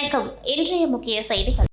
வணக்கம். இன்றைய முக்கிய செய்திகள்.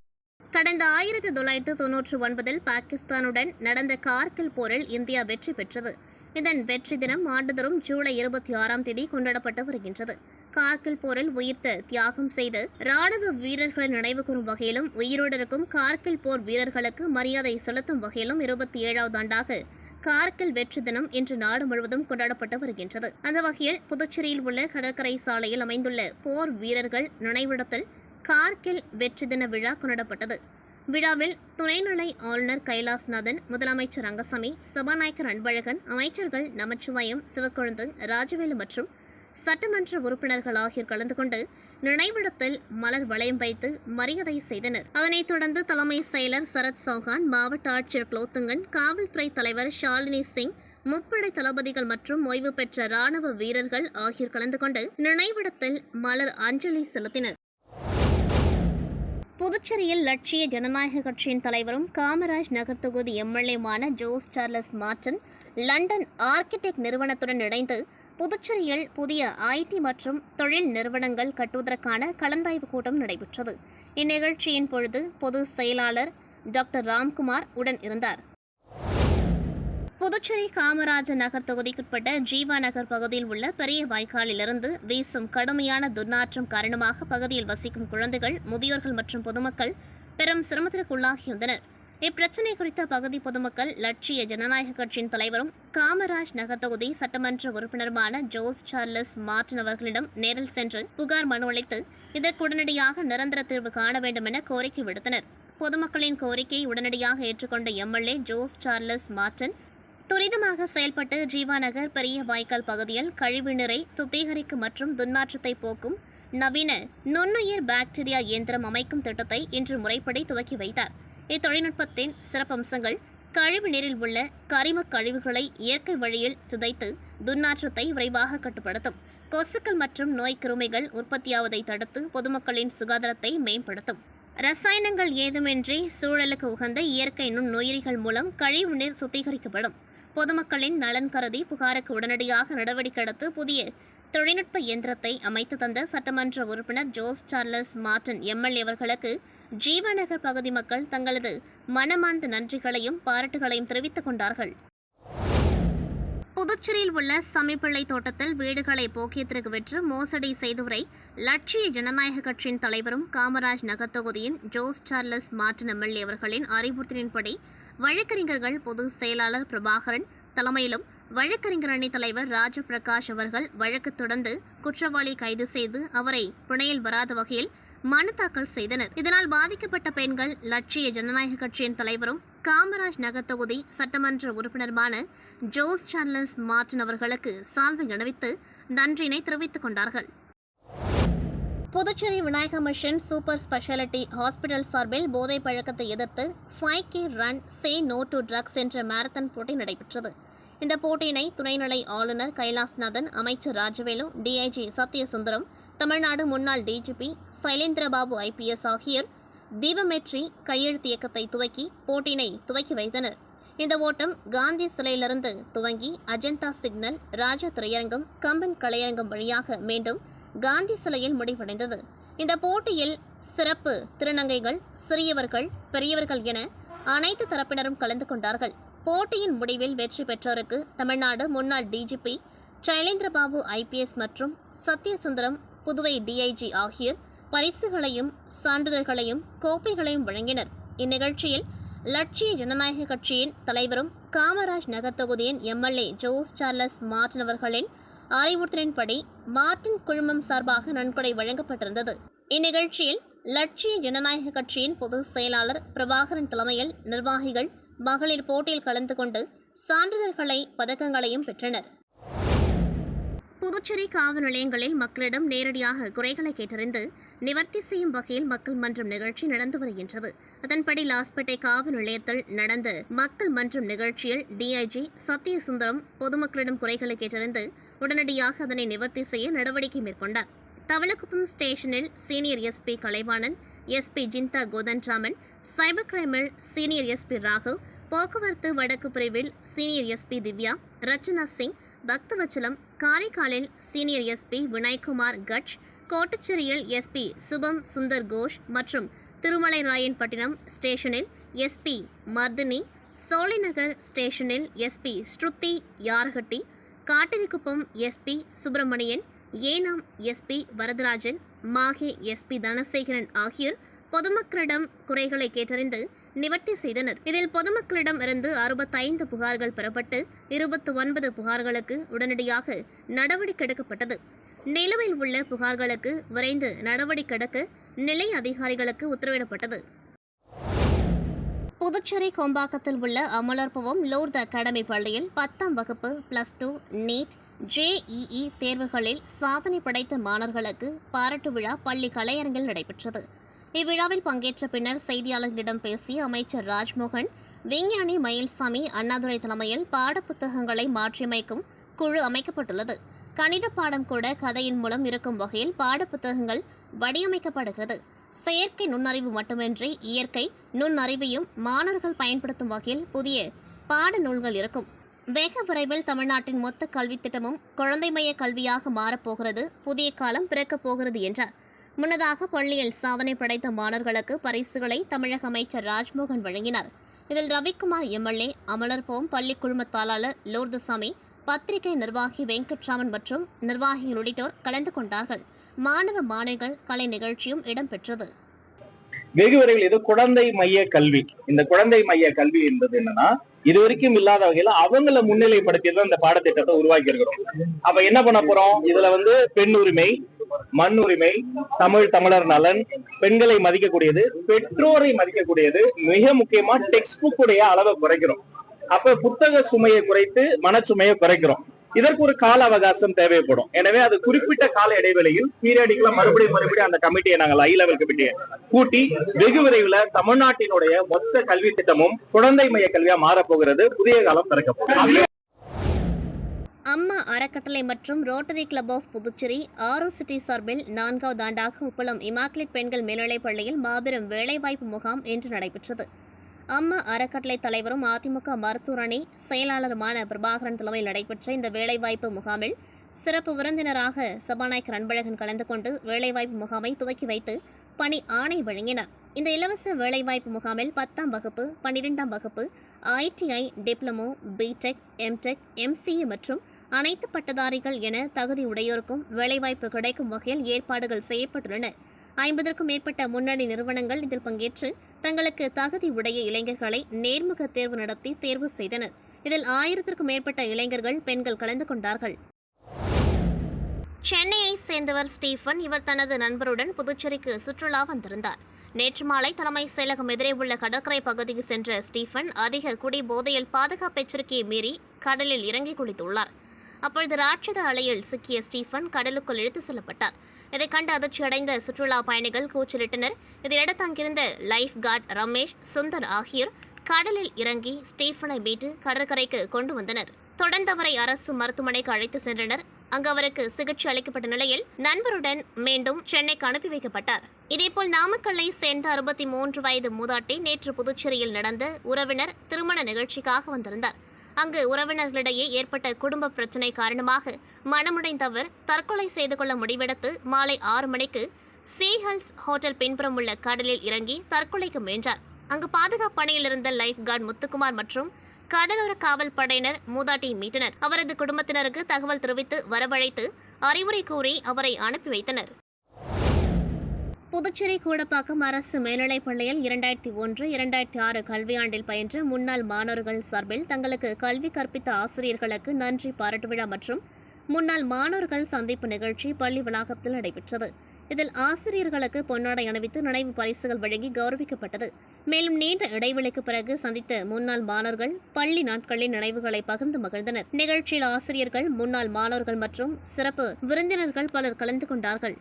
கடந்த 1999 பாகிஸ்தானுடன் நடந்த கார்கில் போரில் இந்தியா வெற்றி பெற்றது. இதன் வெற்றி தினம் ஆண்டுதோறும் ஜூலை 26 கொண்டாடப்பட்டு வருகின்றது. கார்கில் போரில் உயிர்த்த தியாகம் செய்த ராணுவ வீரர்களை நினைவு கூறும் வகையிலும் உயிரோடு இருக்கும் கார்கில் போர் வீரர்களுக்கு மரியாதை செலுத்தும் வகையிலும் 27வது ஆண்டாக கார்கில் வெற்றி தினம் இன்று நாடு முழுவதும் கொண்டாடப்பட்டு வருகின்றது. அந்த வகையில் புதுச்சேரியில் உள்ள கடற்கரை சாலையில் அமைந்துள்ள போர் வீரர்கள் நினைவிடத்தில் கார்கில் வெற்றி தின விழா கொண்டாடப்பட்டது. விழாவில் துணைநிலை ஆளுநர் கைலாஸ்நாதன், முதலமைச்சர் ரங்கசாமி, சபாநாயகர் அன்பழகன், அமைச்சர்கள் நமச்சிவாயம், சிவக்கொழுந்து, ராஜவேலு மற்றும் சட்டமன்ற உறுப்பினர்கள் ஆகியோர் கலந்து கொண்டு நினைவிடத்தில் மலர் வளையம் வைத்து மரியாதை செய்தனர். அதனைத் தொடர்ந்து தலைமை செயலர் சரத் சௌஹான், மாவட்ட ஆட்சியர் குலோத்துங்கன், காவல்துறை தலைவர் ஷாலினி சிங், முப்படை தளபதிகள் மற்றும் ஓய்வு பெற்ற ராணுவ வீரர்கள் ஆகியோர் கலந்து கொண்டு நினைவிடத்தில் மலர் அஞ்சலி செலுத்தினர். புதுச்சேரியில் லட்சிய ஜனநாயக கட்சியின் தலைவரும் காமராஜ் நகர் தொகுதி எம்எல்ஏமான Jose Charles Martin London architect நிறுவனத்துடன் இணைந்து புதுச்சேரியில் புதிய ஐடி மற்றும் தொழில் நிறுவனங்கள் கட்டுவதற்கான கலந்தாய்வு கூட்டம் நடைபெற்றது. இந்நிகழ்ச்சியின் பொழுது பொதுச் செயலாளர் டாக்டர் ராம்குமார் உடன் இருந்தார். புதுச்சேரி காமராஜ் நகர் தொகுதிக்குட்பட்ட ஜீவா நகர் பகுதியில் உள்ள பெரிய வாய்க்காலிலிருந்து வீசும் கடுமையான துர்நாற்றம் காரணமாக பகுதியில் வசிக்கும் குழந்தைகள், முதியோர்கள் மற்றும் பொதுமக்கள் பெரும் சிரமத்திற்குள்ளாகியிருந்தனர். இப்பிரச்சினை குறித்த பகுதி பொதுமக்கள் லட்சிய ஜனநாயக கட்சியின் தலைவரும் காமராஜ் நகர் தொகுதி சட்டமன்ற உறுப்பினருமான ஜோஸ் சார்லஸ் மார்டன் அவர்களிடம் நேரில் சென்று புகார் மனு அளித்து இதற்கு உடனடியாக நிரந்தர தீர்வு காண வேண்டும் என கோரிக்கை விடுத்தனர். பொதுமக்களின் கோரிக்கையை உடனடியாக ஏற்றுக்கொண்ட எம்எல்ஏ ஜோஸ் சார்லஸ் மார்டன் துரிதமாக செயல்பட்டு ஜீவாநகர் பெரிய வாய்க்கால் பகுதியில் கழிவுநீரை சுத்திகரிக்கும் மற்றும் துர்நாற்றத்தை போக்கும் நவீன நுண்ணுயிர் பாக்டீரியா இயந்திரம் அமைக்கும் திட்டத்தை இன்று முறைப்படி துவக்கி வைத்தார். இத்தொழில்நுட்பத்தின் சிறப்பம்சங்கள் கழிவு நீரில் உள்ள கரிம கழிவுகளை இயற்கை வழியில் சிதைத்து துர்நாற்றத்தை விரைவாக கட்டுப்படுத்தும், கொசுக்கள் மற்றும் நோய் கிருமிகள் உற்பத்தியாவதை தடுத்து பொதுமக்களின் சுகாதாரத்தை மேம்படுத்தும், ரசாயனங்கள் ஏதுமின்றி சூழலுக்கு உகந்த இயற்கை நுண்ணுயிரிகள் மூலம் கழிவுநீர் சுத்திகரிக்கப்படும். பொதுமக்களின் நலன் கருதி புகாருக்கு உடனடியாக நடவடிக்கை எடுத்து புதிய தொழில்நுட்ப இயந்திரத்தை அமைத்து தந்த சட்டமன்ற உறுப்பினர் ஜோஸ் சார்லஸ் மார்டன் எம்எல்ஏ அவர்களுக்கு ஜீவாநகர் பகுதி மக்கள் தங்களது மனமார்ந்த நன்றிகளையும் பாராட்டுகளையும் தெரிவித்துக் கொண்டார்கள். புதுச்சேரியில் உள்ள சமிப்பிள்ளை தோட்டத்தில் வீடுகளை போக்கியத்திற்கு விற்று மோசடி செய்தவரை லட்சிய ஜனநாயக கட்சியின் தலைவரும் காமராஜ் நகர் தொகுதியின் ஜோஸ் சார்லஸ் மார்டன் எம்எல்ஏ அவர்களின் அறிவுறுத்தலின்படி வழக்கறிஞர்கள் பொதுச் செயலாளர் பிரபாகரன் தலைமையிலும் வழக்கறிஞர் அணி தலைவர் ராஜபிரகாஷ் அவர்கள் வழக்கு தொடர்ந்து குற்றவாளி கைது செய்து அவரை பிணையில் வராத வகையில் மனு தாக்கல் செய்தனர். இதனால் பாதிக்கப்பட்ட பெண்கள் லட்சிய ஜனநாயக கட்சியின் தலைவரும் காமராஜ் நகர் தொகுதி சட்டமன்ற உறுப்பினருமான ஜோஸ் சார்லஸ் மார்டன் அவர்களுக்கு சால்வை அணிவித்து நன்றியினை தெரிவித்துக் கொண்டார்கள். Puducherry Vinayaka mission super speciality hospital சார்பில் போதை பழக்கத்தை எதிர்த்து 5K run say no to drugs என்ற மாரத்தான் போட்டி நடைபெற்றது. இந்த போட்டியினை துணைநிலை ஆளுநர் கைலாஸ்நாதன், அமைச்சர் ராஜவேலு, டிஐஜி சத்யசுந்தரம், தமிழ்நாடு முன்னாள் டிஜிபி சைலேந்திரபாபு IPS ஆகியோர் தீபமேற்றி கையெழுத்து இயக்கத்தை துவக்கி போட்டியினை துவக்கி வைத்தனர். இந்த ஓட்டம் காந்தி சிலையிலிருந்து துவங்கி அஜந்தா சிக்னல், ராஜா திரையரங்கம், கம்பன் கலையரங்கம் வழியாக மீண்டும் காந்தி சிலையில் முடிவடைந்தது. இந்த போட்டியில் சிறப்பு திருநங்கைகள், சிறியவர்கள், பெரியவர்கள் என அனைத்து தரப்பினரும் கலந்து கொண்டார்கள். போட்டியின் முடிவில் வெற்றி பெற்றோருக்கு தமிழ்நாடு முன்னாள் டிஜிபி சைலேந்திரபாபு IPS மற்றும் சத்யசுந்தரம் புதுவை டிஐஜி ஆகியோர் பரிசுகளையும் சான்றிதழ்களையும் கோப்பைகளையும் வழங்கினர். இந்நிகழ்ச்சியில் லட்சிய ஜனநாயக கட்சியின் தலைவரும் காமராஜ் நகர் தொகுதியின் எம்எல்ஏ ஜோஸ் சார்லஸ் மார்டன் அவர்களின் அறிவுறுத்தலின்படி மார்டன் குழுமம் சார்பாக நன்கொடை வழங்கப்பட்டிருந்தது. இந்நிகழ்ச்சியில் லட்சிய ஜனநாயக கட்சியின் பொதுச் செயலாளர் பிரபாகரன் தலைமையில் நிர்வாகிகள் மகளிர் போட்டியில் கலந்து கொண்டு சான்றிதழ்களை, பதக்கங்களையும் பெற்றனர். புதுச்சேரி காவல் நிலையங்களில் மக்களிடம் நேரடியாக குறைகளை கேட்டறிந்து நிவர்த்தி செய்யும் வகையில் மக்கள் மன்றம் நிகழ்ச்சி நடந்து வருகின்றது. அதன்படி லாஸ்பேட்டை காவல் நிலையத்தில் நடந்த மக்கள் மன்றம் நிகழ்ச்சியில் டிஐஜி சத்யசுந்தரம் பொதுமக்களிடம் குறைகளை கேட்டறிந்து உடனடியாக அதனை நிவர்த்தி செய்ய நடவடிக்கை மேற்கொண்டார். தவளக்குப்பம் ஸ்டேஷனில் senior SP Kalaivanan, SP Jintha Gothanraman, cyber கிரைமில் சீனியர் SP ராகவ், போக்குவரத்து வடக்கு பிரிவில் சீனியர் SP திவ்யா, ரச்சனா சிங், பக்தவச்சலம், காரைக்காலில் சீனியர் SP வினய்குமார் கட்ச், கோட்டச்சேரியில் எஸ்பி சுபம் சுந்தர் கோஷ் மற்றும் திருமலை ராயன்பட்டினம் ஸ்டேஷனில் எஸ்பி மர்தினி, சோலைநகர் ஸ்டேஷனில் SP Shruti Yaragatti, Kattirikuppam SP Subramanian, Yanam SP Varadarajan, Mahe SP Dhanasekaran ஆகியோர் பொதுமக்களிடம் குறைகளை கேட்டறிந்து நிவர்த்தி செய்தனர். இதில் பொதுமக்களிடம் இருந்து 65 புகார்கள் பெறப்பட்டு 29 புகார்களுக்கு உடனடியாக நடவடிக்கை எடுக்கப்பட்டது. நிலுவையில் உள்ள புகார்களுக்கு விரைந்து நடவடிக்கை எடுக்க நிலை அதிகாரிகளுக்கு உத்தரவிடப்பட்டது. புதுச்சேரி கொம்பாக்கத்தில் உள்ள அமலர்பவம் லோர்த் அகாடமி பள்ளியில் 10ஆம் வகுப்பு +2 நீட் JEE தேர்வுகளில் சாதனை படைத்த மாணவர்களுக்கு பாராட்டு விழா பள்ளி கலையரங்கில் நடைபெற்றது. இவ்விழாவில் பங்கேற்ற பின்னர் செய்தியாளர்களிடம் பேசிய அமைச்சர் ராஜ்மோகன், விஞ்ஞானி மயில்சாமி அண்ணாதுரை தலைமையில் பாடப்புத்தகங்களை மாற்றியமைக்கும் குழு அமைக்கப்பட்டுள்ளது. கணித பாடம் கூட கதையின் மூலம் இருக்கும் வகையில் பாடப்புத்தகங்கள் வடிவமைக்கப்படுகிறது. செயற்கை நுண்ணறிவு மட்டுமின்றி இயற்கை நுண்ணறிவையும் மாணவர்கள் பயன்படுத்தும் வகையில் புதிய பாட நூல்கள் இருக்கும். வெகு விரைவில் தமிழ்நாட்டின் மொத்த கல்வித் திட்டமும் குழந்தை மைய கல்வியாக மாறப்போகிறது. புதிய காலம் பிறக்கப் போகிறது என்றார். முன்னதாக பள்ளியில் சாதனை படைத்த மாணவர்களுக்கு பரிசுகளை தமிழக அமைச்சர் ராஜ்மோகன் வழங்கினார். இதில் ரவிக்குமார் MLA, அமலர்பவம் பள்ளி குழும தாளாளர் லோர்துசாமி, பத்திரிகை நிர்வாகி வெங்கட்ராமன் மற்றும் நிர்வாகிகள் உள்ளிட்டோர் கலந்து கொண்டார்கள். மாணவ மாணவிகள் கலை நிகழ்ச்சியும் இடம்பெற்றது. வெகு விரைவில் இது குழந்தை மைய கல்வி. இந்த குழந்தை மைய கல்வி என்பது என்னன்னா, இதுவரைக்கும் இல்லாத வகையில அவங்கள முன்னிலைப்படுத்தி தான் இந்த பாடத்திட்டத்தை உருவாக்கி இருக்கிறோம். அப்ப என்ன பண்ண போறோம்? இதுல பெண் உரிமை, மண் உரிமை, தமிழர் நலன், பெண்களை மதிக்கக்கூடியது, பெற்றோரை மதிக்கக்கூடியது, மிக முக்கியமா டெக்ஸ்ட் புக் உடைய அளவை குறைக்கிறோம். அப்ப புத்தக சுமையை குறைத்து மனச்சுமையை குறைக்கிறோம். இதற்கு ஒரு கால அவகாசம் தேவைப்படும். எனவே அது குறிப்பிட்ட கால இடைவெளியில் பீரியாடிக்கலா மறுபடியும் அந்த கமிட்டியை நாங்கள் ஹை லெவல் கமிட்டியை கூட்டி வெகு விரைவில் தமிழ்நாட்டினுடைய மொத்த கல்வி திட்டமும் குழந்தை மைய கல்வியா மாறப்போகிறது. புதிய காலம் திறக்க போகிறது. அம்மா அறக்கட்டளை மற்றும் ரோட்டரி கிளப் ஆஃப் புதுச்சேரி ஆரோசிட்டி சார்பில் 4வது ஆண்டாக உப்பளம் இமாக்குலேட் பெண்கள் மேல்நிலைப் பள்ளியில் மாபெரும் வேலைவாய்ப்பு முகாம் இன்று நடைபெற்றது. அம்மா அறக்கட்டளை தலைவரும் அதிமுக மருத்துவர் அணி செயலாளருமான பிரபாகரன் தலைமையில் நடைபெற்ற இந்த வேலைவாய்ப்பு முகாமில் சிறப்பு விருந்தினராக சபாநாயகர் அன்பழகன் கலந்து கொண்டு வேலைவாய்ப்பு முகாமை துவக்கி வைத்து பணி ஆணை வழங்கினார். இந்த இலவச வேலைவாய்ப்பு முகாமில் 10ஆம் வகுப்பு, 12ஆம் வகுப்பு, ITI, diploma, BTech, MTech, MCA மற்றும் அனைத்து பட்டதாரிகள் என தகுதி உடையோருக்கும் வேலைவாய்ப்பு கிடைக்கும் வகையில் ஏற்பாடுகள் செய்யப்பட்டுள்ளன. 50க்கும் மேற்பட்ட முன்னணி நிறுவனங்கள் இதில் பங்கேற்று தங்களுக்கு தகுதி உடைய இளைஞர்களை நேர்முக தேர்வு நடத்தி தேர்வு செய்தனர். இதில் 1000க்கும் மேற்பட்ட இளைஞர்கள், பெண்கள் கலந்து கொண்டார்கள். சென்னையை சேர்ந்தவர் ஸ்டீஃபன். இவர் தனது நண்பருடன் புதுச்சேரிக்கு சுற்றுலா வந்திருந்தார். நேற்று மாலை தலைமை செயலகம் எதிரே உள்ள கடற்கரை பகுதிக்கு சென்ற ஸ்டீஃபன் அதிக குடி போதையில் பாதுகாப்பு எச்சரிக்கையை மீறி கடலில் இறங்கி குளித்துள்ளார். அப்பொழுது ராட்சத அலையில் சிக்கிய ஸ்டீஃபன் கடலுக்குள் இழுத்து செல்லப்பட்டார். இதை கண்டு அதிர்ச்சியடைந்த சுற்றுலா பயணிகள் கூச்சலிட்டனர். இதையடுத்து அங்கிருந்த லைஃப் கார்டு ரமேஷ், சுந்தர் ஆகியோர் கடலில் இறங்கி ஸ்டீஃபனை மீட்டு கடற்கரைக்கு கொண்டு வந்தனர். தொடர்ந்து அவரை அரசு மருத்துவமனைக்கு அழைத்து சென்றனர். அங்கு அவருக்கு சிகிச்சை அளிக்கப்பட்ட நிலையில் நண்பருடன் மீண்டும் சென்னைக்கு அனுப்பி வைக்கப்பட்டார். இதேபோல் நாமக்கல்லை சேர்ந்த 63 வயது மூதாட்டி நேற்று புதுச்சேரியில் நடந்த உறவினர் திருமண நிகழ்ச்சிக்காக வந்திருந்தார். அங்கு உறவினர்களிடையே ஏற்பட்ட குடும்ப பிரச்சினை காரணமாக மனமுடைந்த அவர் தற்கொலை செய்து கொள்ள முடிவெடுத்து மாலை 6 மணிக்கு சீஹல்ஸ் ஹோட்டல் பின்புறம் உள்ள கடலில் இறங்கி தற்கொலைக்கு முயன்றார். அங்கு பாதுகாப்பு பணியில் இருந்த லைஃப் கார்டு முத்துக்குமார் மற்றும் கடலோர காவல் படையினர் மூதாட்டியை மீட்டனர். அவரது குடும்பத்தினருக்கு தகவல் தெரிவித்து வரவழைத்து அறிவுரை கூறி அவரை அனுப்பி வைத்தனர். புதுச்சேரி கூடப்பாக்கம் அரசு மேல்நிலைப் பள்ளியில் 2001-2006 கல்வியாண்டில் பயின்ற முன்னாள் மாணவர்கள் சார்பில் தங்களுக்கு கல்வி கற்பித்த ஆசிரியர்களுக்கு நன்றி பாராட்டு விழா மற்றும் முன்னாள் மாணவர்கள் சந்திப்பு நிகழ்ச்சி பள்ளி வளாகத்தில் நடைபெற்றது. இதில் ஆசிரியர்களுக்கு பொன்னாடை அணிவித்து நினைவு பரிசுகள் வழங்கி கௌரவிக்கப்பட்டது. மேலும் நீண்ட இடைவெளிக்கு பிறகு சந்தித்த முன்னாள் மாணவர்கள் பள்ளி நாட்களின் நினைவுகளை பகிர்ந்து மகிழ்ந்தனர். நிகழ்ச்சியில் ஆசிரியர்கள், முன்னாள் மாணவர்கள் மற்றும் சிறப்பு விருந்தினர்கள் பலர் கலந்து கொண்டார்கள்.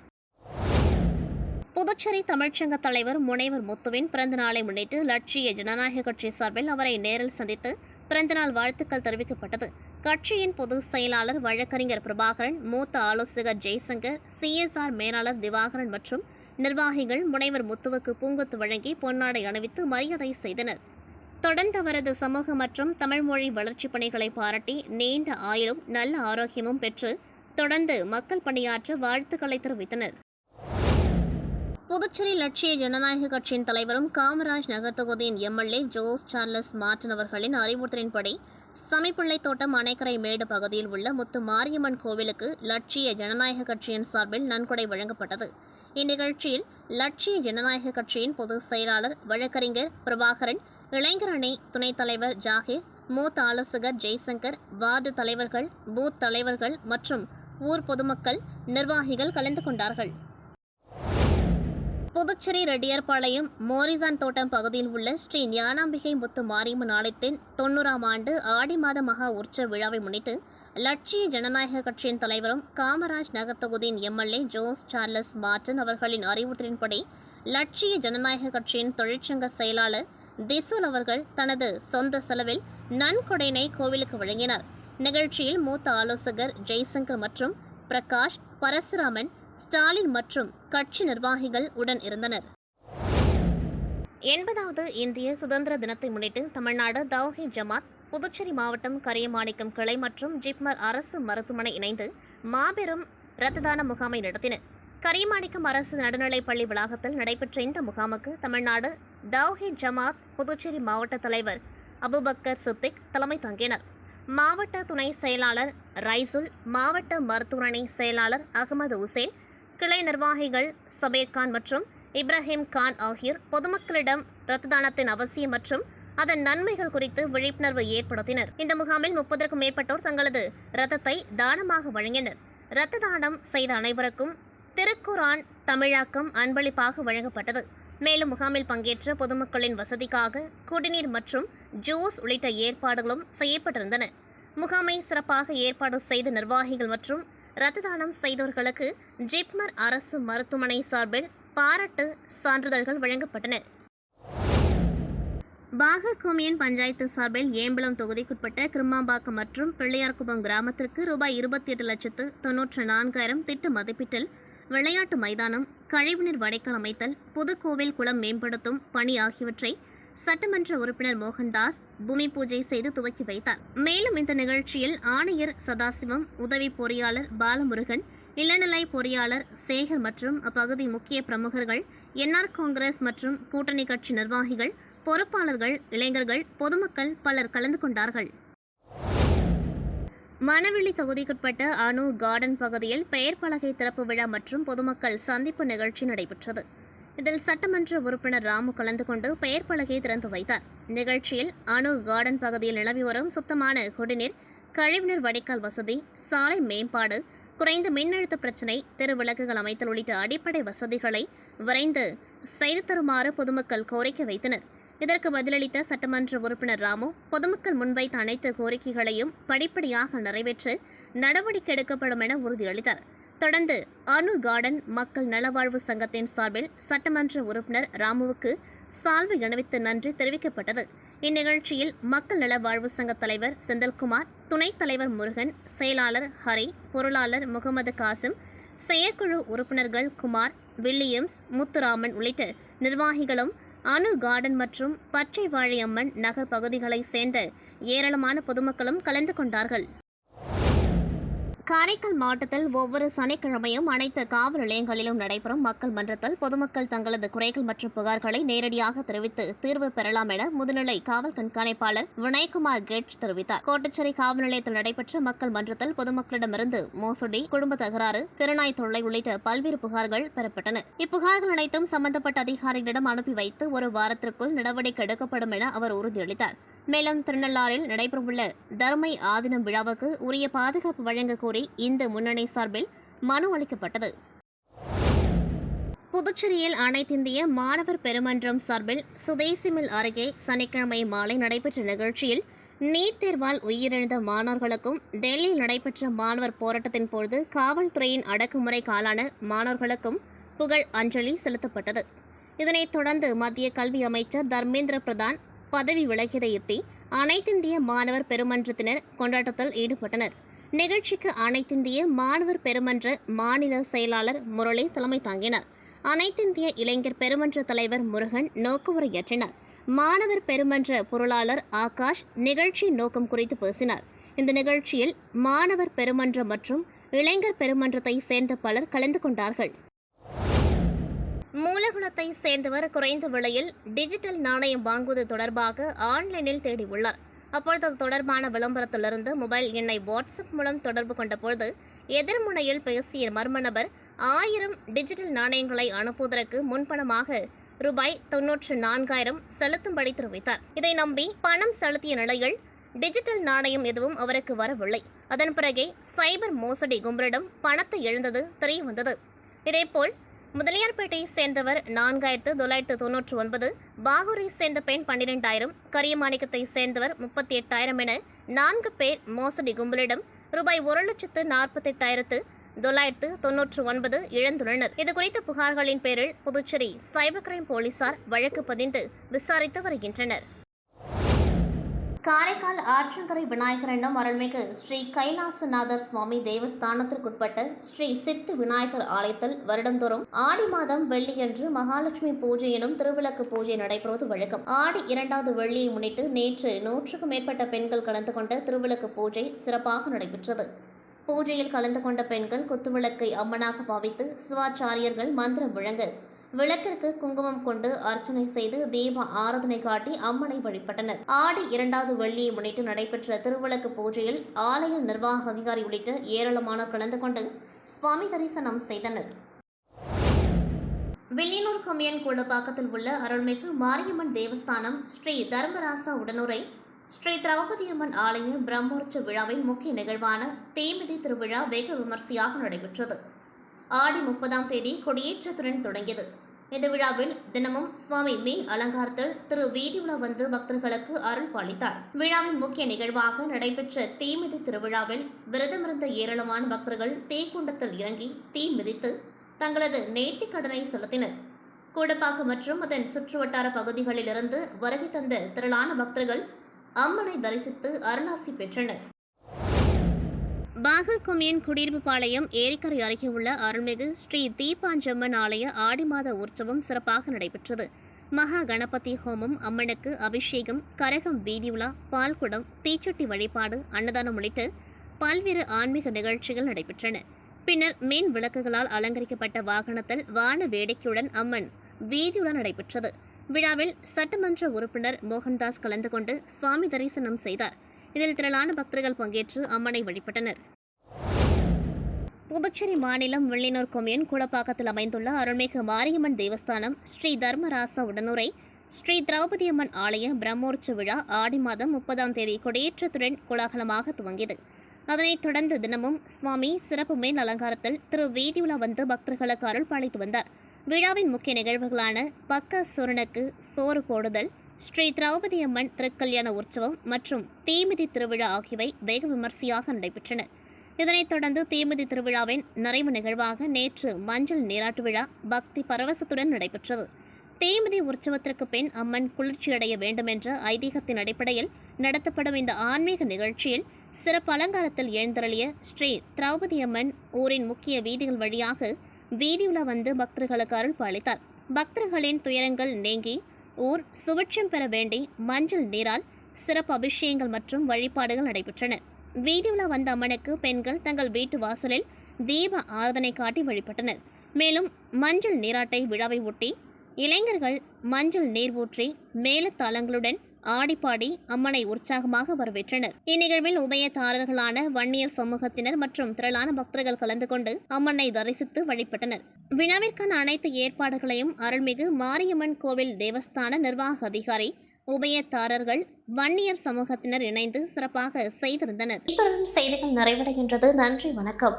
புதுச்சேரி தமிழ்ச்சங்க தலைவர் முனைவர் முத்துவின் பிறந்த நாளை முன்னிட்டு லட்சிய ஜனநாயக கட்சி சார்பில் அவரை நேரில் சந்தித்து பிறந்தநாள் வாழ்த்துக்கள் தெரிவிக்கப்பட்டது. கட்சியின் பொதுச் செயலாளர் வழக்கறிஞர் பிரபாகரன், மூத்த ஆலோசகர் ஜெய்சங்கர், CSR மேலாளர் திவாகரன் மற்றும் நிர்வாகிகள் முனைவர் முத்துவுக்கு பூங்கொத்து வழங்கி பொன்னாடை அணிவித்து மரியாதை செய்தனர். தொடர்ந்து அவரது சமூக மற்றும் தமிழ் மொழி வளர்ச்சிப் பணிகளை பாராட்டி நீண்ட ஆயுளும் நல்ல ஆரோக்கியமும் பெற்று தொடர்ந்து மக்கள் பணியாற்ற வாழ்த்துக்களை தெரிவித்தனர். புதுச்சேரி லட்சிய ஜனநாயக கட்சியின் தலைவரும் காமராஜ் நகர் தொகுதியின் எம்எல்ஏ ஜோஸ் சார்லஸ் மார்டின் அவர்களின் அறிவுறுத்தலின்படி சமிப்பிள்ளை தோட்டம் அணைக்கரை மேடு பகுதியில் உள்ள முத்து மாரியம்மன் கோவிலுக்கு லட்சிய ஜனநாயக கட்சியின் சார்பில் நன்கொடை வழங்கப்பட்டது. இந்நிகழ்ச்சியில் லட்சிய ஜனநாயக கட்சியின் பொதுச் செயலாளர் வழக்கறிஞர் பிரபாகரன், இளைஞர் அணி துணைத் தலைவர் ஜாகிர், மூத்த ஆலோசகர் ஜெய்சங்கர், வார்டு தலைவர்கள், பூத் தலைவர்கள் மற்றும் ஊர் பொதுமக்கள், நிர்வாகிகள் கலந்து கொண்டார்கள். புதுச்சேரி ரெட்டியார்பாளையம் மோரிசான் தோட்டம் பகுதியில் உள்ள ஸ்ரீ ஞானாம்பிகை முத்து மாரியம்மன் ஆலயத்தின் 90ஆம் ஆண்டு ஆடி மாத மகா உற்சவ விழாவை முன்னிட்டு லட்சிய ஜனநாயக கட்சியின் தலைவரும் காமராஜ் நகர் தொகுதியின் எம்எல்ஏ ஜோஸ் சார்லஸ் மார்டின் அவர்களின் அறிவுறுத்தலின்படி லட்சிய ஜனநாயக கட்சியின் தொழிற்சங்க செயலாளர் திசுல் அவர்கள் தனது சொந்த செலவில் நன்கொடையினை கோவிலுக்கு வழங்கினார். நிகழ்ச்சியில் மூத்த ஆலோசகர் ஜெய்சங்கர் மற்றும் பிரகாஷ், பரசுராமன், ஸ்டாலின் மற்றும் கட்சி நிர்வாகிகள் உடன் இருந்தனர். 80வது இந்திய சுதந்திர தினத்தை முன்னிட்டு தமிழ்நாடு தௌஹீத் ஜமாத், புதுச்சேரி மாவட்டம் கரியமாணிக்கம் கிளை மற்றும் ஜிப்மர் அரசு மருத்துவமனை இணைந்து மாபெரும் இரத்த தான முகாமை நடத்தினர். கரியமாணிக்கம் அரசு நடுநிலைப்பள்ளி வளாகத்தில் நடைபெற்ற இந்த முகாமுக்கு தமிழ்நாடு தௌஹீத் ஜமாத் புதுச்சேரி மாவட்ட தலைவர் அபுபக்கர் சித்திக் தலைமை தாங்கினர். மாவட்ட துணை செயலாளர் ரைசுல், மாவட்ட மருத்துவமனை செயலாளர் அகமது உசேன், கிளை நிர்வாகிகள் சபீர்கான் மற்றும் இப்ராஹிம் கான் ஆகியோர் பொதுமக்களிடம் இரத்த தானத்தின் அவசியம் மற்றும் அதன் நன்மைகள் குறித்து விழிப்புணர்வு ஏற்படுத்தினர். இந்த முகாமில் 30க்கும் மேற்பட்டோர் தங்களது இரத்தத்தை தானமாக வழங்கினர். இரத்த தானம் செய்த அனைவருக்கும் திருக்குரான் தமிழாக்கம் அன்பளிப்பாக வழங்கப்பட்டது. மேலும் முகாமில் பங்கேற்ற பொதுமக்களின் வசதிக்காக குடிநீர் மற்றும் ஜூஸ் உள்ளிட்ட ஏற்பாடுகளும் செய்யப்பட்டிருந்தன. முகாமை சிறப்பாக ஏற்பாடு செய்த நிர்வாகிகள் மற்றும் இரத்த தானம் செய்தவர்களுக்கு ஜிப்மர் அரசு மருத்துவமனை சார்பில் பாராட்டு சான்றிதழ்கள் வழங்கப்பட்டன. பாகர் கொம்யூன் பஞ்சாயத்து சார்பில் ஏம்பலம் தொகுதிக்குட்பட்ட கிருமாம்பாக்கம் மற்றும் பிள்ளையார்குப்பம் கிராமத்திற்கு ரூபாய் 28,94,000 திட்ட மதிப்பீட்டில் விளையாட்டு மைதானம், கழிவுநீர் வடிகால் அமைத்தல், புதுக்கோவில் குளம் மேம்படுத்தும் பணி ஆகியவற்றை சட்டமன்ற உறுப்பினர் மோகன்தாஸ் பூமி பூஜை செய்து துவக்கி வைத்தார். மேலும் இந்த நிகழ்ச்சியில் ஆணையர் சதாசிவம், உதவி பொறியாளர் பாலமுருகன், இளநிலை பொறியாளர் சேகர் மற்றும் அப்பகுதி முக்கிய பிரமுகர்கள், என்ஆர் காங்கிரஸ் மற்றும் கூட்டணி கட்சி நிர்வாகிகள், பொறுப்பாளர்கள், இளைஞர்கள், பொதுமக்கள் பலர் கலந்து கொண்டார்கள். மணவெளி தொகுதிக்குட்பட்ட அணு கார்டன் பகுதியில் பெயர் பலகை திறப்பு விழா மற்றும் பொதுமக்கள் சந்திப்பு நிகழ்ச்சி நடைபெற்றது. இதில் சட்டமன்ற உறுப்பினர் ராமு கலந்து கொண்டு பெயர் பலகையை திறந்து வைத்தார். நிகழ்ச்சியில் அணு கார்டன் பகுதியில் நிலவி வரும் சுத்தமான குடிநீர், கழிவுநீர் வடிகால் வசதி, சாலை மேம்பாடு, குறைந்த மின்னழுத்த பிரச்சினை, தெருவிளக்குகள் அமைத்தல் உள்ளிட்ட அடிப்படை வசதிகளை விரைந்து செய்து தருமாறு பொதுமக்கள் கோரிக்கை வைத்தனர். இதற்கு பதிலளித்த சட்டமன்ற உறுப்பினர் ராமு பொதுமக்கள் முன்வைத்த அனைத்து கோரிக்கைகளையும் படிப்படியாக நிறைவேற்ற நடவடிக்கை எடுக்கப்படும் என உறுதியளித்தார். தொடர்ந்து அணு கார்டன் மக்கள் நலவாழ்வு சங்கத்தின் சார்பில் சட்டமன்ற உறுப்பினர் ராமுவுக்கு சால்வை அணிவித்து நன்றி தெரிவிக்கப்பட்டது. இந்நிகழ்ச்சியில் மக்கள் நலவாழ்வு சங்க தலைவர் செந்தில்குமார், துணைத் தலைவர் முருகன், செயலாளர் ஹரி, பொருளாளர் முகமது காசிம், செயற்குழு உறுப்பினர்கள் குமார், வில்லியம்ஸ், முத்துராமன் உள்ளிட்ட நிர்வாகிகளும் அணு கார்டன் மற்றும் பச்சை வாழை அம்மன் நகர் பகுதிகளைச் சேர்ந்த ஏராளமான பொதுமக்களும் கலந்து கொண்டார்கள். காரைக்கால் மாவட்டத்தில் ஒவ்வொரு சனிக்கிழமையும் அனைத்து காவல் நிலையங்களிலும் நடைபெறும் மக்கள் மன்றத்தில் பொதுமக்கள் தங்களது குறைகள் மற்றும் புகார்களை நேரடியாக தெரிவித்து தீர்வு பெறலாம் என முதுநிலை காவல் கண்காணிப்பாளர் வினய்குமார் கேட் தெரிவித்தார். கோட்டச்சேரி காவல் நிலையத்தில் நடைபெற்ற மக்கள் மன்றத்தில் பொதுமக்களிடமிருந்து மோசடி, குடும்ப தகராறு, திருநாய் தொல்லை உள்ளிட்ட பல்வேறு புகார்கள் பெறப்பட்டன. இப்புகார்கள் அனைத்தும் சம்பந்தப்பட்ட அதிகாரிகளிடம் அனுப்பி வைத்து ஒரு வாரத்திற்குள் நடவடிக்கை எடுக்கப்படும் என அவர் உறுதியளித்தார். மேலும் திருநள்ளாறில் நடைபெறவுள்ள தர்மை ஆதினம் விழாவுக்கு உரிய பாதுகாப்பு வழங்க கோரி இந்து முன்னணி சார்பில் மனு அளிக்கப்பட்டது. புதுச்சேரியில் அனைத்திந்திய மாணவர் பெருமன்றம் சார்பில் சுதேசி மில் அருகே சனிக்கிழமை மாலை நடைபெற்ற நிகழ்ச்சியில் நீட் தேர்வால் உயிரிழந்த மாணவர்களுக்கும் டெல்லியில் நடைபெற்ற மாணவர் போராட்டத்தின் போது காவல்துறையின் அடக்குமுறை காலான மாணவர்களுக்கும் புகழ் அஞ்சலி செலுத்தப்பட்டது. இதனைத் தொடர்ந்து மத்திய கல்வி அமைச்சர் தர்மேந்திர பிரதான் பதவி விலகியதையொட்டி அனைத்திந்திய மாணவர் பெருமன்றத்தினர் கொண்டாட்டத்தில் ஈடுபட்டனர். நிகழ்ச்சிக்கு அனைத்திந்திய மாணவர் பெருமன்ற மாநில செயலாளர் முரளி தலைமை தாங்கினார். அனைத்திந்திய இளைஞர் பெருமன்ற தலைவர் முருகன் நோக்குவுரையாற்றினார். மாணவர் பெருமன்ற பொருளாளர் ஆகாஷ் நிகழ்ச்சி நோக்கம் குறித்து பேசினார். இந்த நிகழ்ச்சியில் மாணவர் பெருமன்றம் மற்றும் இளைஞர் பெருமன்றத்தை சேர்ந்த பலர் கலந்து கொண்டார்கள். மூலகுளத்தை சேர்ந்தவர் குறைந்த விலையில் டிஜிட்டல் நாணயம் வாங்குவது தொடர்பாக ஆன்லைனில் தேடியுள்ளார். அப்பொழுது அது தொடர்பான விளம்பரத்திலிருந்து மொபைல் எண்ணை வாட்ஸ்அப் மூலம் தொடர்பு கொண்டபோது எதிர்முனையில் பேசிய மர்ம நபர் 1000 டிஜிட்டல் நாணயங்களை அனுப்புவதற்கு முன்பணமாக ரூபாய் 94,000 செலுத்தும்படி தெரிவித்தார். இதை நம்பி பணம் செலுத்திய நிலையில் டிஜிட்டல் நாணயம் எதுவும் அவருக்கு வரவில்லை. அதன் பிறகே சைபர் மோசடி கும்பலிடம் பணத்தை இழந்தது தெரியவந்தது. இதேபோல் முதலியார்பேட்டை சேர்ந்தவர் 4,999, பாகூரை சேர்ந்த பெண் 12,000, கரியமாணிக்கத்தை சேர்ந்தவர் 38,000 என 4 பேர் மோசடி கும்பலிடம் ரூபாய் 1,48,999 இழந்துள்ளனர். இதுகுறித்த புகார்களின் பேரில் புதுச்சேரி சைபர் கிரைம் போலீசார் வழக்கு பதிந்து விசாரித்து வருகின்றனர். காரைக்கால் ஆற்றங்கரை விநாயகர் என்னும் அருள்மிகு ஸ்ரீ கைலாசநாதர் சுவாமி தேவஸ்தானத்திற்குட்பட்ட ஸ்ரீ சித்து விநாயகர் ஆலயத்தில் வருடந்தோறும் ஆடி மாதம் வெள்ளியன்று மகாலட்சுமி பூஜை எனும் திருவிளக்கு பூஜை நடைபெறுவது வழக்கம். ஆடி 2வது வெள்ளியை முன்னிட்டு நேற்று 100க்கும் மேற்பட்ட பெண்கள் கலந்து கொண்ட திருவிளக்கு பூஜை சிறப்பாக நடைபெற்றது. பூஜையில் கலந்து கொண்ட பெண்கள் குத்துவிளக்கை அம்மனாக பாவித்து சிவாச்சாரியர்கள் மந்திரம் முழங்க விளக்கிற்கு குங்குமம் கொண்டு அர்ச்சனை செய்து தீப ஆராதனை காட்டி அம்மனை வழிபட்டனர். ஆடி 2வது வெள்ளியை முன்னிட்டு நடைபெற்ற திருவிளக்கு பூஜையில் ஆலய நிர்வாக அதிகாரி உள்ளிட்ட ஏராளமானோர் கலந்து கொண்டு சுவாமி தரிசனம் செய்தனர். வில்லியனூர் கொம்யூன் கூடப்பாக்கத்தில் உள்ள அருள்மிகு மாரியம்மன் தேவஸ்தானம் ஸ்ரீ தர்மராசா உடனுரை ஸ்ரீ திரௌபதியம்மன் ஆலய பிரம்மோற்சவ விழாவின் முக்கிய நிகழ்வான தீமிதி திருவிழா வெகு விமர்சையாக நடைபெற்றது. ஆடி 30ஆம் தேதி கொடியேற்றத்துடன் தொடங்கியது. இந்த விழாவில் தினமும் சுவாமி மீன் அலங்காரத்தில் திரு வீதியுலா வந்து பக்தர்களுக்கு அருள் பாலித்தார். விழாவின் முக்கிய நிகழ்வாக நடைபெற்ற தீமிதி திருவிழாவில் விரதமிருந்த ஏராளமான பக்தர்கள் தீக்குண்டத்தில் இறங்கி தீ மிதித்து தங்களது நேர்த்திக் கடனை செலுத்தினர். கூடப்பாக்கம் மற்றும் அதன் சுற்றுவட்டார பகுதிகளிலிருந்து வருகை தந்த திரளான பக்தர்கள் அம்மனை தரிசித்து அருளாசி பெற்றனர். பாகூர் கொம்யூன் குடியிருப்பு பாளையம் ஏரிக்கரை அருகே உள்ள அருள்மிகு ஸ்ரீ தீபாஞ்சம்மன் ஆலய ஆடி மாத உற்சவம் சிறப்பாக நடைபெற்றது. மகா கணபதி ஹோமம், அம்மனுக்கு அபிஷேகம், கரகம், வீதியுலா, பால்குடம், தீச்சட்டி வழிபாடு, அன்னதானம் உள்ளிட்ட பல்வேறு ஆன்மீக நிகழ்ச்சிகள் நடைபெற்றன. பின்னர் மீன் விளக்குகளால் அலங்கரிக்கப்பட்ட வாகனத்தில் வான வேடிக்கையுடன் அம்மன் வீதியுலா நடைபெற்றது. விழாவில் சட்டமன்ற உறுப்பினர் மோகன்தாஸ் கலந்து கொண்டு சுவாமி தரிசனம் செய்தார். இதில் திரளான பக்தர்கள் பங்கேற்று அம்மனை வழிபட்டனர். புதுச்சேரி மாநிலம் வில்லியனூர் கொம்யூன் கூடப்பாக்கத்தில் அமைந்துள்ள அருள்மிகு மாரியம்மன் தேவஸ்தானம் ஸ்ரீ தர்மராசா உடனுரை ஸ்ரீ திரௌபதியம்மன் ஆலய பிரம்மோற்சவ விழா ஆடி மாதம் 30ஆம் தேதி கொடியேற்றத்துடன் கோலாகலமாக துவங்கியது. அதனைத் தொடர்ந்து தினமும் சுவாமி சிறப்பு மேல் அலங்காரத்தில் திரு வீதியுலா வந்து பக்தர்களுக்கு அருள் பாலித்து வந்தார். விழாவின் முக்கிய நிகழ்வுகளான பக்க சூரனுக்கு சோறு போடுதல், ஸ்ரீ திரௌபதியம்மன் திருக்கல்யாண உற்சவம் மற்றும் தீமிதி திருவிழா ஆகியவை வெகு விமர்சையாக நடைபெற்றன. இதனைத் தொடர்ந்து தீமிதி திருவிழாவின் நிறைவு நிகழ்வாக நேற்று மஞ்சள் நீராட்டு விழா பக்தி பரவசத்துடன் நடைபெற்றது. தீமிதி உற்சவத்திற்கு பின் அம்மன் குளிர்ச்சியடைய வேண்டும் என்ற ஐதீகத்தின் அடிப்படையில் நடத்தப்படும் இந்த ஆன்மீக நிகழ்ச்சியில் சிறப்பு அலங்காரத்தில் எழுந்தருளிய ஸ்ரீ திரௌபதியம்மன் ஊரின் முக்கிய வீதிகள் வழியாக வீதியுலா வந்து பக்தர்களுக்கு அருள் பாலித்தார். பக்தர்களின் துயரங்கள் நீங்கி ஊர் சுபிட்சம் பெற வேண்டி மஞ்சள் நீரால் சிறப்பு அபிஷேகங்கள் மற்றும் வழிபாடுகள் நடைபெற்றன. வீதியுலா வந்த அம்மனுக்கு பெண்கள் தங்கள் வீட்டு வாசலில் தீப ஆராதனை காட்டி வழிபட்டனர். மேலும் மஞ்சள் நீராட்டை விழாவை ஒட்டி இளைஞர்கள் மஞ்சள் நீர் ஊற்றி மேளதாளங்களுடன் ஆடிப்பாடி அம்மனை உற்சாகமாக வரவேற்றனர். இந்நிகழ்வில் உபயதாரர்களான வன்னியர் சமூகத்தினர் மற்றும் திரளான பக்தர்கள் கலந்து கொண்டு அம்மனை தரிசித்து வழிபட்டனர். விழாவிற்கான அனைத்து ஏற்பாடுகளையும் அருள்மிகு மாரியம்மன் கோவில் தேவஸ்தான நிர்வாக அதிகாரி, உபயதாரர்கள், வன்னியர் சமூகத்தினர் இணைந்து சிறப்பாக செய்திருந்தனர். இத்துடன் செய்திகள் நிறைவடைகின்றது. நன்றி, வணக்கம்.